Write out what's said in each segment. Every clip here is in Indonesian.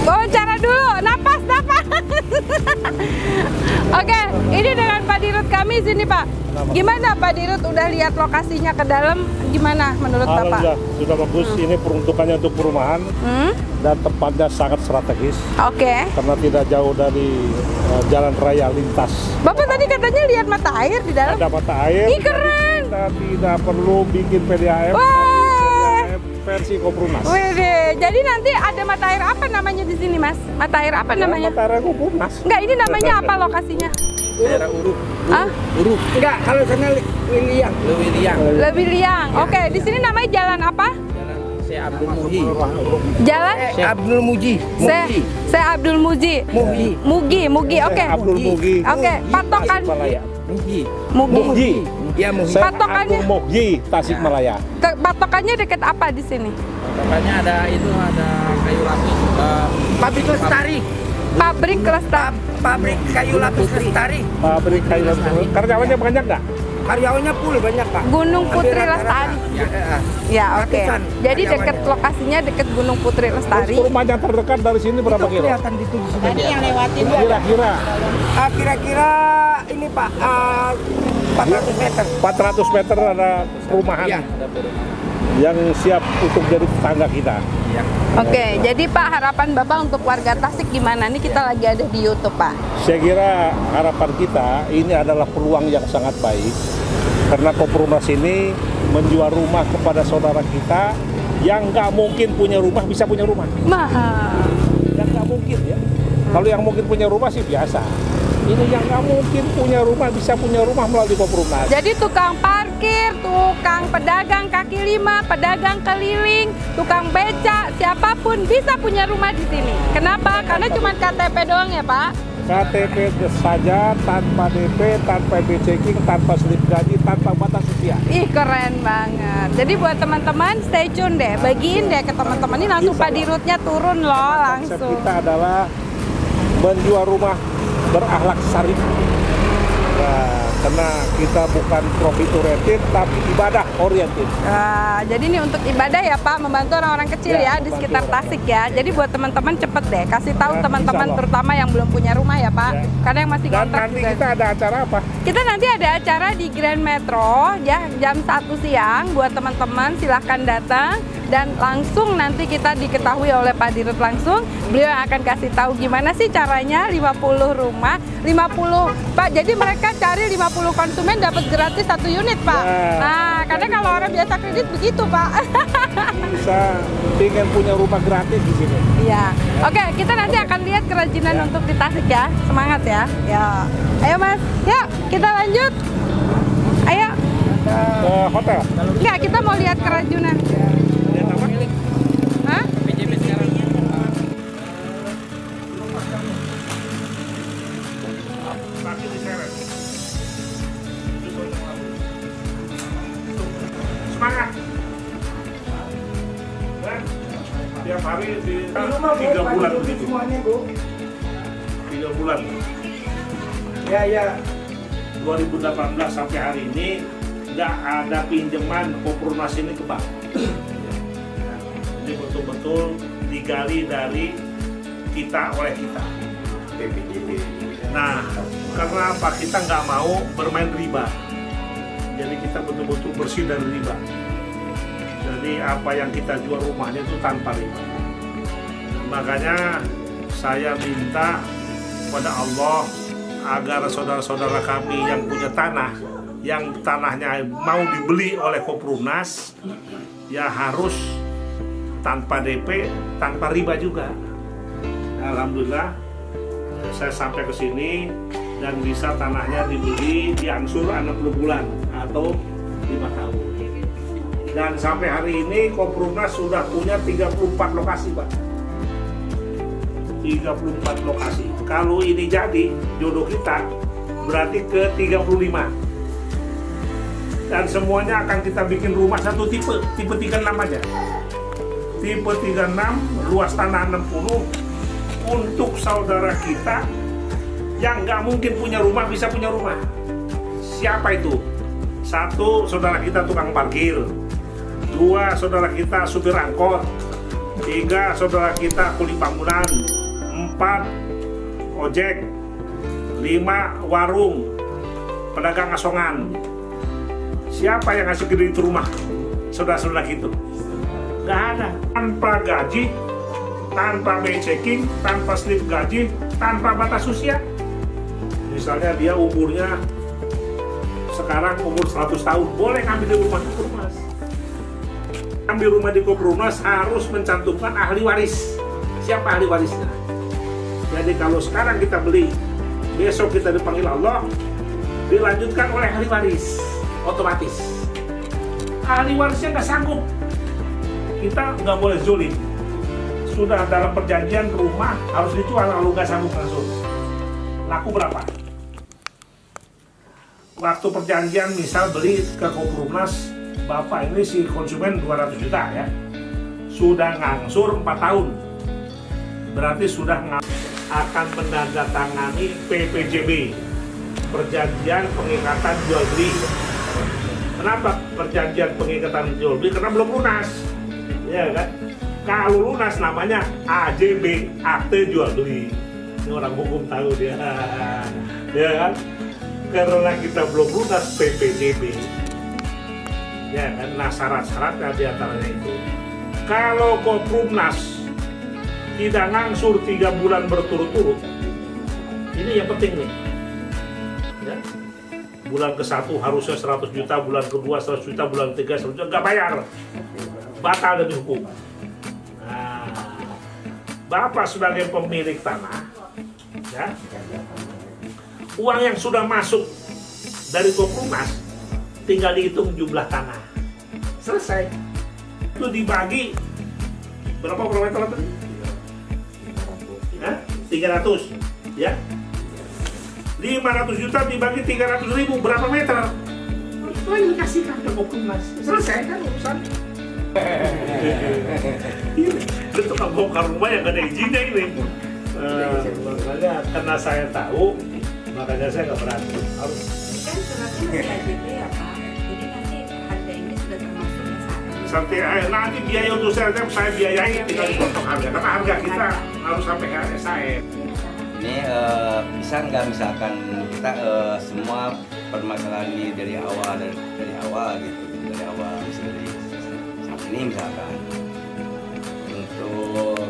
Wawancara dulu, napas. Oke, ini dengan Pak Dirut kami sini Pak. Gimana Pak Dirut, udah lihat lokasinya ke dalam, gimana menurut Bapak? Sudah bagus, ini peruntukannya untuk perumahan dan tempatnya sangat strategis. Oke. Karena tidak jauh dari jalan raya lintas. Bapak tadi katanya lihat mata air di dalam? Ada mata air. Ih, keren. Kita tidak perlu bikin PDAM. PDAM versi Koprunas. Wede, jadi nanti ada mata air apa namanya di sini Mas? Mata air apa namanya? Mata air Koprunas. Enggak, ini namanya apa lokasinya? Daerah Uruk. Ah? Uruk. Enggak, kalau sana Lewiliang. Lewiliang. Oke, di sini namanya jalan apa? Jalan Syekh Abdul Muji. Jalan Syekh Abdul Muji. Syekh Abdul Muji. Mugi. Oke. Abdul Mugi. Oke, patokan Mugi. Ya, Mugi. Patokannya Mugi, Tasikmalaya. Patokannya deket apa di sini? Patokannya ada kayu lapis. Pabrik Lestari. Pabrik kayu lapis Lestari. Pabrik kayu lapis. Karyawannya banyak nggak? Karyawannya banyak Pak. Gunung Putri Lestari. Ya, oke. Jadi dekat lokasinya dekat Gunung Putri Lestari. Rumahnya terdekat dari sini berapa kilo? Kelihatan di tuh. Tadi yang lewatin Kira-kira Kira-kira ini Pak 400 meter. 400 meter ada perumahan yang siap untuk jadi tetangga kita. Oke, jadi Pak, harapan Bapak untuk warga Tasik gimana? Nih kita lagi ada di YouTube Pak. Saya kira harapan kita ini adalah peluang yang sangat baik karena Koprunas ini menjual rumah kepada saudara kita yang nggak mungkin punya rumah bisa punya rumah. Mahal. Yang nggak mungkin ya. Kalau yang mungkin punya rumah sih biasa. Ini yang nggak mungkin punya rumah bisa punya rumah melalui Koprunas. Jadi tukang parkir, tukang pedagang kaki lima, pedagang keliling, tukang beca, siapapun bisa punya rumah di sini. Kenapa? Karena cuma KTP doang ya Pak? KTP saja, tanpa DP, tanpa checking, tanpa slip gaji, tanpa batas usia. Ih, keren banget. Jadi buat teman-teman stay tune deh, bagiin deh ke teman-teman ini langsung Pak Dirutnya turun loh Konsep langsung. kita adalah menjual rumah berakhlak syarif. Ya, karena kita bukan profit oriented tapi ibadah oriented. Jadi ini untuk ibadah ya Pak, membantu orang-orang kecil ya di sekitar Tasik ya. Jadi buat teman-teman cepet deh kasih tahu teman-teman terutama yang belum punya rumah ya Pak. Karena yang masih Dan kontrak nanti juga. kita ada acara apa? Kita nanti ada acara di Grand Metro ya jam 1 siang buat teman-teman, silahkan datang dan langsung nanti kita diketahui oleh Pak Dirut langsung. Beliau yang akan kasih tahu gimana sih caranya 50 rumah, 50 Pak. Jadi mereka cari 50 konsumen dapat gratis 1 unit Pak. Nah, karena kalau orang biasa kredit begitu Pak. Bisa ingin punya rumah gratis di sini. Iya. Oke, kita nanti akan lihat kerajinan untuk di Tasik ya. Semangat ya. Ya. Ayo Mas, yuk kita lanjut. Ayo. Ke hotel. Enggak, kita mau lihat kerajinan. Hah? PJB sekarang. Semangat. Tiap hari di 3 bulan begitu. Semuanya Bu. 3 bulan. Ya. 2018 sampai hari ini nggak ada pinjaman Koprunas ini ke bank. Ini betul-betul digali dari kita oleh kita. Nah, karena apa? Kita nggak mau bermain riba. Jadi kita betul-betul bersih dari riba. Jadi apa yang kita jual rumahnya itu tanpa riba. Makanya saya minta kepada Allah agar saudara-saudara kami yang punya tanah, yang tanahnya mau dibeli oleh Koprunas, ya harus tanpa DP, tanpa riba juga. Alhamdulillah, saya sampai ke sini dan bisa tanahnya dibeli diangsur 60 bulan atau 5 tahun. Dan sampai hari ini Koprunas sudah punya 34 lokasi, Pak. 34 lokasi. Kalau ini jadi jodoh kita, berarti ke 35. Dan semuanya akan kita bikin rumah satu tipe 36 aja. Tipe 36, luas tanah 60, untuk saudara kita yang nggak mungkin punya rumah bisa punya rumah. Siapa itu? 1, saudara kita tukang parkir. 2, saudara kita supir angkot. 3 saudara kita kuli bangunan, 4 ojek, 5 warung, pedagang asongan. Siapa yang ngasih kredit rumah? Saudara-saudara gitu. Nggak ada. Tanpa gaji, tanpa BI checking, tanpa slip gaji, tanpa batas usia. Misalnya dia umurnya sekarang umur 100 tahun, boleh ngambil di rumah di Koprumas. Ambil rumah di Koprumas harus mencantumkan ahli waris. Siapa ahli warisnya? Jadi kalau sekarang kita beli, besok kita dipanggil Allah, dilanjutkan oleh ahli waris, otomatis. Ahli warisnya nggak sanggup, kita nggak boleh zolim. Sudah dalam perjanjian rumah harus dijual, kalau nggak sanggup langsung. Laku berapa? Waktu perjanjian misal beli ke Koprumas, Bapak ini si konsumen 200 juta ya, sudah ngangsur 4 tahun, berarti sudah akan menandatangani PPJB, perjanjian pengikatan jual beli. Kenapa perjanjian pengikatan jual beli? Karena belum lunas, ya kan? Kalau lunas namanya AJB, akte jual beli. Ini orang hukum tahu dia, ya kan? Karena kita belum lunas PPJB, ya kan? Nah syarat-syaratnya diantaranya itu. Kalau Koprumas tidak ngangsur 3 bulan berturut-turut, ini yang penting nih ya. Bulan ke-1 harusnya 100 juta, bulan kedua 100 juta, bulan ketiga 100 juta, nggak bayar, batal demi hukum. Nah, Bapak sebagai pemilik tanah ya, uang yang sudah masuk dari Koprumas tinggal dihitung jumlah tanah, selesai. Itu dibagi berapa meter tadi? 300 ya, 500 juta dibagi 300.000 berapa meter? Itu yang dikasihkan ke Koprumas, selesai kan urusan. Itu tukang bongkar rumah yang gak ada izinnya ini. Makanya karena saya tahu, makanya saya nggak berani. Harus. Kan suratnya masih AJB ya Pak, jadi nanti harga ini sudah termasuk Sampai nanti biaya untuk saya biayai, tinggal dipotong harga, karena harga kita harus sampai ke SAM. Ini bisa nggak misalkan kita semua permasalahan ini dari awal gitu, dari awal misalnya dari saat ini misalkan untuk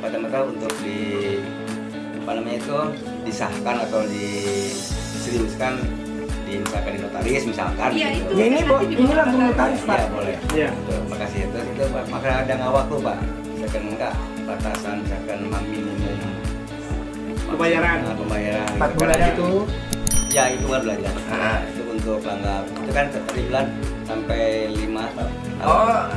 pada mata untuk apa namanya itu disahkan atau diseriuskan misalkan di notaris misalkan iya, gitu. Ya ini ini langsung notaris Pak. Ya boleh. Iya. Makasih itu maka ada nggak waktu Pak. Misalkan enggak batasan misalkan minimum Pembayaran. Pembayaran. 4 bulan itu. Ya itu kan belajar. Nah, itu untuk langgap. Itu kan tadi bulan sampai 5 tahun. Oh,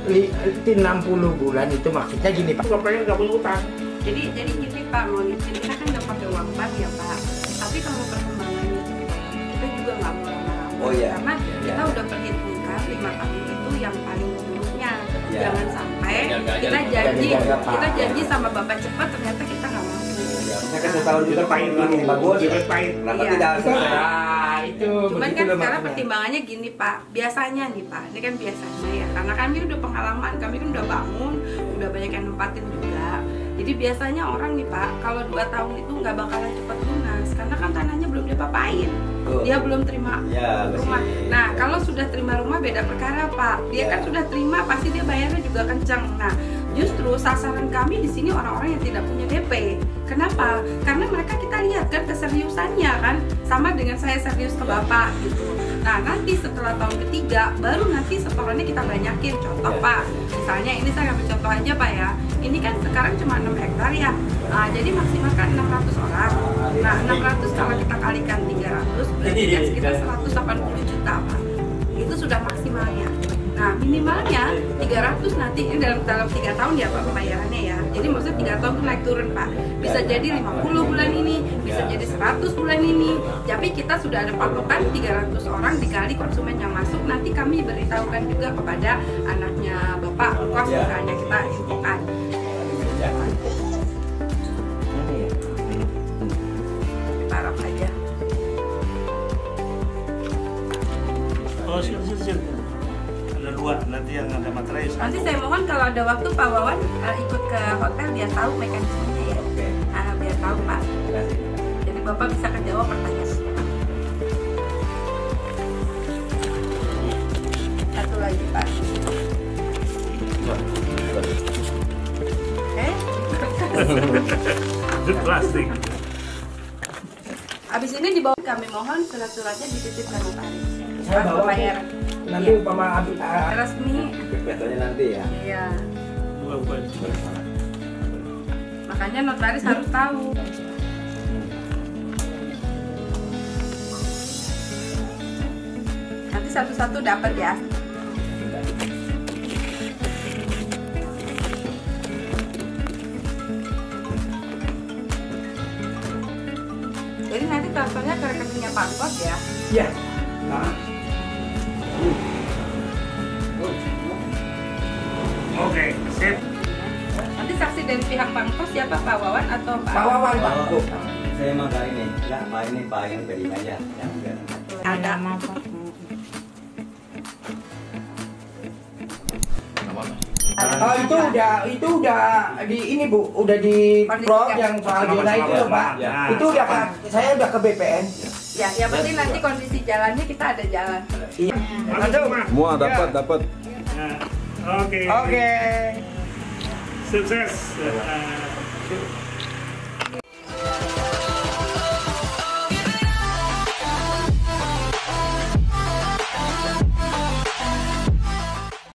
60 bulan itu maksudnya gini Pak. Nggak pengen nggak punya utang. Jadi gini Pak, kita kan nggak pakai uang bank ya Pak. Tapi kalau perkembangannya kita juga nggak mau lama-lama. Oh, iya. Karena Iya. kita udah perhitungkan 5 tahun itu yang paling buruknya. Iya. Jangan sampai kita janji sama Bapak cepat, ternyata kita nggak mampu. Ya, misalkan setahun juga Pahit lebih bagus. pahit. Kenapa Iya. tidak selesai? Nah, itu Cuman begitu kan loh sekarang maksudnya. pertimbangannya gini Pak, biasanya nih Pak, ini kan biasanya ya, karena kami udah pengalaman, kami kan udah bangun, udah banyak yang nempatin juga. Jadi biasanya orang nih Pak, kalau 2 tahun itu nggak bakalan cepat lunas, karena kan tanahnya belum diapa-apain, dia belum terima Ya, rumah. bersih. Nah kalau sudah terima rumah beda perkara Pak, dia Ya. kan sudah terima pasti dia bayarnya juga kencang. Nah justru sasaran kami di sini orang-orang yang tidak punya DP. Kenapa? Karena mereka kita lihat kan keseriusannya kan, sama dengan saya serius ke Bapak gitu. Nah nanti setelah tahun ketiga baru nanti setorannya kita banyakin. Contoh Ya. Pak, misalnya ini saya ambil contoh aja Pak ya. Ini kan sekarang cuma 6 hektar ya. Nah, jadi maksimal kan 600 orang. Nah 600 kalau kita kalikan 300 berarti kan sekitar 180 juta Pak. Itu sudah maksimalnya. Nah minimalnya 300 nanti ini dalam 3 tahun ya Pak pembayarannya ya. Jadi maksudnya 3 tahun itu naik turun Pak. Bisa jadi 50 bulan ini, bisa jadi 100 bulan ini. Tapi kita sudah ada patokan 300 orang dikali konsumen yang masuk. Nanti kami beritahukan juga kepada anaknya Bapak kos misalnya kita infokan. Harap aja. Oh, sini. Ada 2, nanti yang ada materai Nanti saya mohon kalau ada waktu Pak Wawan ikut ke hotel biar tahu mekanismenya ya. Oke. Biar tahu Pak. Terima kasih. Jadi Bapak bisa jawab pertanyaan. Satu lagi Pak. Plastik. Habis ini dibawa kami mohon surat-suratnya dititipkan notaris. Saya bawa pembayaran. nanti Iya. umpama Resmi. Betulnya nanti ya. Iya. Bukan. Makanya notaris harus tahu. Nanti satu-satu dapat ya. Jadi nanti transfernya ke rekeningnya Pak Bos ya. Iya. Nah, Oke, sip. Nanti saksi dari pihak Pak Bos siapa Pak Wawan atau Pak? Pak Wawan, Pak. Oh, saya mah kali ini, ya Pak ini Pak yang beri aja. Yang biar. Ada. oh itu udah di ini Bu, udah di pro yang soal zona itu loh Pak. Ya. Itu udah Pak, saya udah ke BPN. Ya, yang penting nanti kondisi jalannya kita ada jalan. Iya. Masuk, Mas. Semua dapat. Ya. Oke. Oke. Sukses.